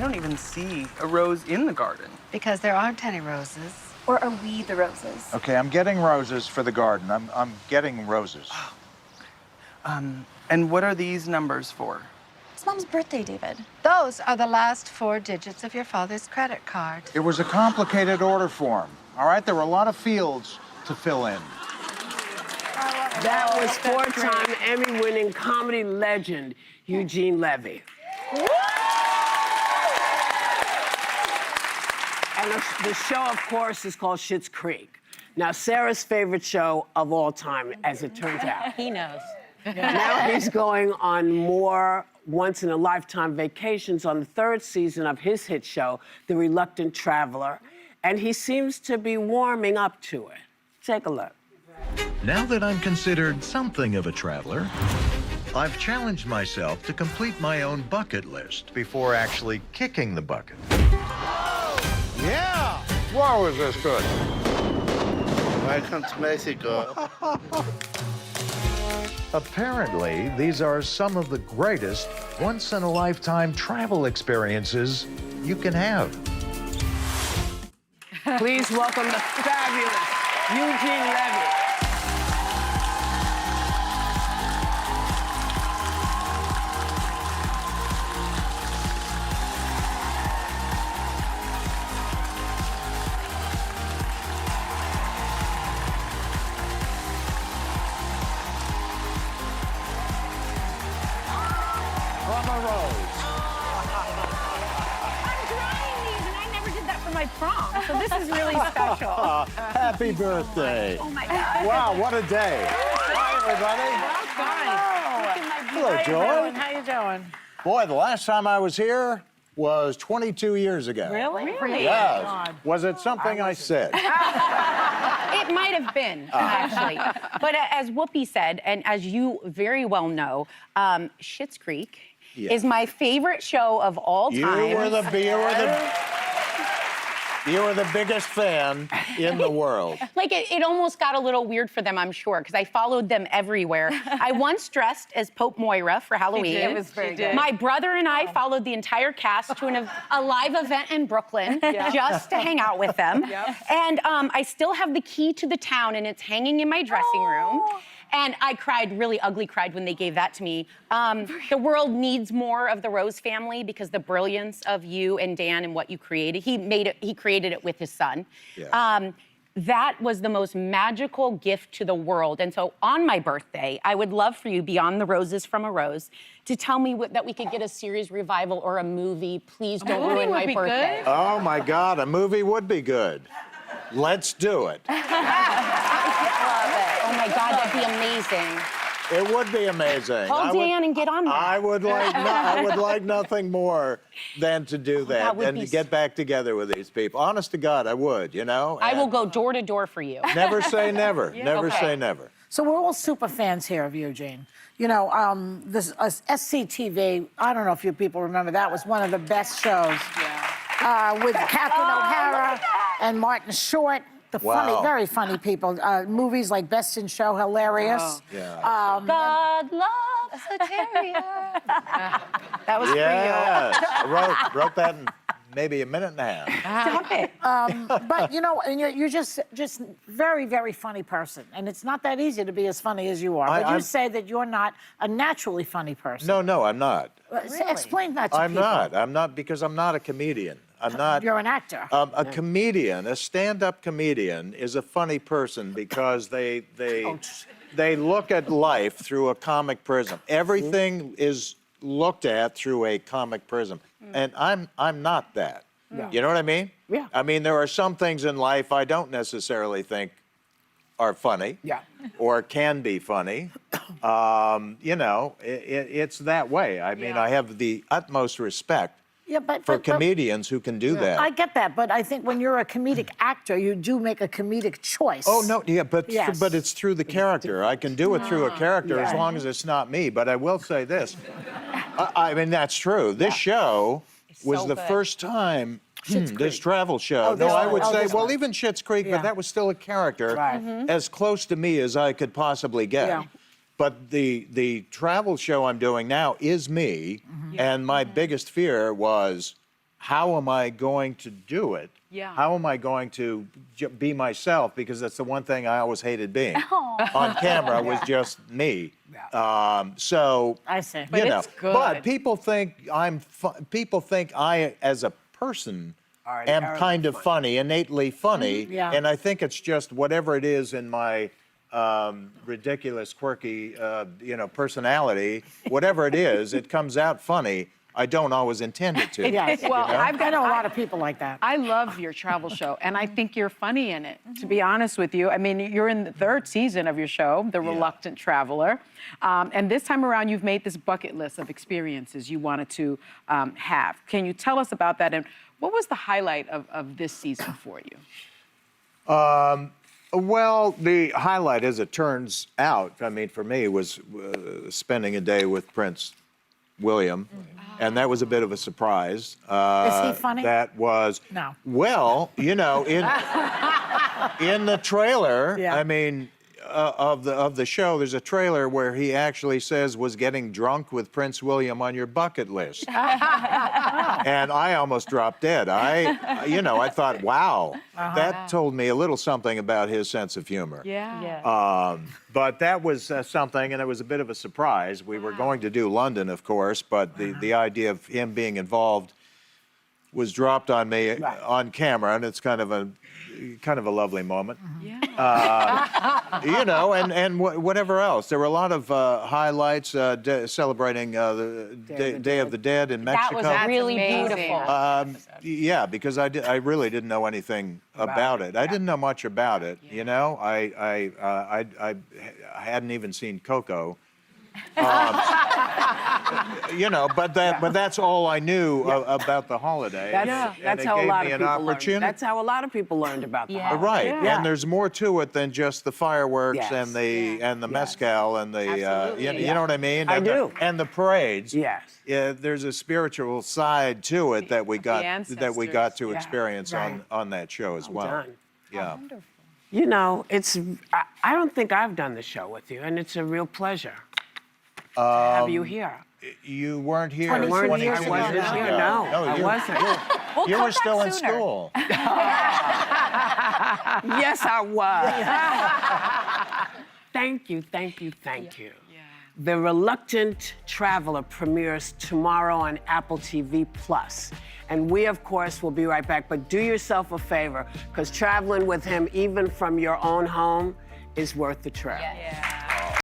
I don't even see a rose in the garden. Because there aren't any roses. Or are we the roses? Okay, I'm getting roses for the garden. I'm getting roses. And what are these numbers for? It's Mom's birthday, David. Those are the last 4 digits of your father's credit card. It was a complicated order form, all right? There were a lot of fields to fill in. That was 4-time Emmy-winning comedy legend, Eugene Levy. And the show, of course, is called Schitt's Creek. Now, Sarah's favorite show of all time, as it turns out. He knows. Now he's going on more once-in-a-lifetime vacations on the 3rd season of his hit show, The Reluctant Traveler, and he seems to be warming up to it. Take a look. Now that I'm considered something of a traveler, I've challenged myself to complete my own bucket list before actually kicking the bucket. Yeah! Wow, is this good? Welcome to Mexico. Apparently, these are some of the greatest once-in-a-lifetime travel experiences you can have. Please welcome the fabulous Eugene Levy. My prom, so this is really special. Happy birthday. Oh my God. Wow, what a day. Hi, everybody. Hello, Joy. How you doing? Boy, the last time I was here was 22 years ago. Really? Yes. God. Was it something I said? It might have been, actually. But as Whoopi said, and as you very well know, Schitt's Creek is my favorite show of all time. You were the biggest fan in the world. Like, it almost got a little weird for them, I'm sure, because I followed them everywhere. I once dressed as Pope Moira for Halloween. It was very good. My brother and I followed the entire cast to a live event in Brooklyn just to hang out with them. And I still have the key to the town, and it's hanging in my dressing room. And I cried, really ugly cried when they gave that to me. The world needs more of the Rose family because the brilliance of you and Dan and what you created, he created it with his son. Yeah. That was the most magical gift to the world. And so on my birthday, I would love for you, Beyond the Roses from a Rose, to tell me that we could get a series revival or a movie. Please don't ruin my birthday. Oh my God, a movie would be good. Let's do it. Oh my God, that'd be amazing. It would be amazing. Call Dan and get on that. I would like nothing more than to do that and to get back together with these people. Honest to God, I would, you know? I will go door to door for you. Never say never. Never say never. So we're all super fans here of Eugene. You know, this SCTV, I don't know if you people remember, that was one of the best shows. With Catherine O'Hara and Martin Short. The funny, very funny people. Movies like Best in Show, hilarious. Yeah. God loves a terrier. That was for you. I wrote that in maybe a minute and a half. Stop it. But you know, and you're just very, very funny person, and it's not that easy to be as funny as you are. But you say that you're not a naturally funny person. No, I'm not. Really? Explain that to people. I'm not because I'm not a comedian. I'm not. You're an actor. A comedian, a stand-up comedian, is a funny person because they look at life through a comic prism. Everything is looked at through a comic prism, and I'm not that. You know what I mean? Yeah. I mean, there are some things in life I don't necessarily think are funny. Or can be funny. You know, it's that way. I mean, I have the utmost respect for comedians who can do that. I get that, but I think when you're a comedic actor, you do make a comedic choice. Oh, no, but it's through the character. I can do it through a character as long as it's not me. But I will say this. I mean, that's true. This show was the first time, this travel show. No, I would say, well, even Schitt's Creek, but that was still a character as close to me as I could possibly get. But the travel show I'm doing now is me, and my biggest fear was how am I going to do it? Yeah. How am I going to be myself? Because that's the one thing I always hated being. On camera was just me. So I see. But you know, it's good. but people think people think I, as a person, am kind of funny, innately funny, Yeah. and I think it's just whatever it is in my ridiculous, quirky, personality. Whatever it is, it comes out funny. I don't always intend it to. Yes. Well, I know a lot of people like that. I love your travel show, and I think you're funny in it, to be honest with you. I mean, you're in the 3rd season of your show, The Reluctant Traveler. And this time around, you've made this bucket list of experiences you wanted to have. Can you tell us about that? And what was the highlight of this season for you? Well, the highlight, as it turns out, I mean, for me, was spending a day with Prince William. And that was a bit of a surprise. Is he funny? That was. No. Well, in the trailer, Yeah. I mean, of the show, there's a trailer where he actually says, was getting drunk with Prince William on your bucket list. And I almost dropped dead. I thought, wow, that told me a little something about his sense of humor. Yeah. But that was something, and it was a bit of a surprise. We were going to do London, of course, but the idea of him being involved was dropped on me on camera, and it's kind of a lovely moment. And whatever else. There were a lot of highlights celebrating the Day of the Dead in Mexico. That was really amazing. beautiful. Yeah, because I really didn't know anything about it. I didn't know much about it. You know, I hadn't even seen Coco. But that's all I knew about the holiday. That's how a lot of people learned. That's how a lot of people learned about the holiday. Right, Yeah. and there's more to it than just the fireworks Yes. and the mezcal and the you know what I mean? I And do. and the parades. Yes. Yeah, there's a spiritual side to it that we got to experience on that show as well. done. Yeah. You know, I don't think I've done the show with you, and it's a real pleasure to have you here. You weren't here 22 22 years I ago. wasn't No. here, no, I you- wasn't. You were still in school. Yes, I was. Thank you. The Reluctant Traveler premieres tomorrow on Apple TV+. And we, of course, will be right back. But do yourself a favor, because traveling with him, even from your own home, is worth the trip.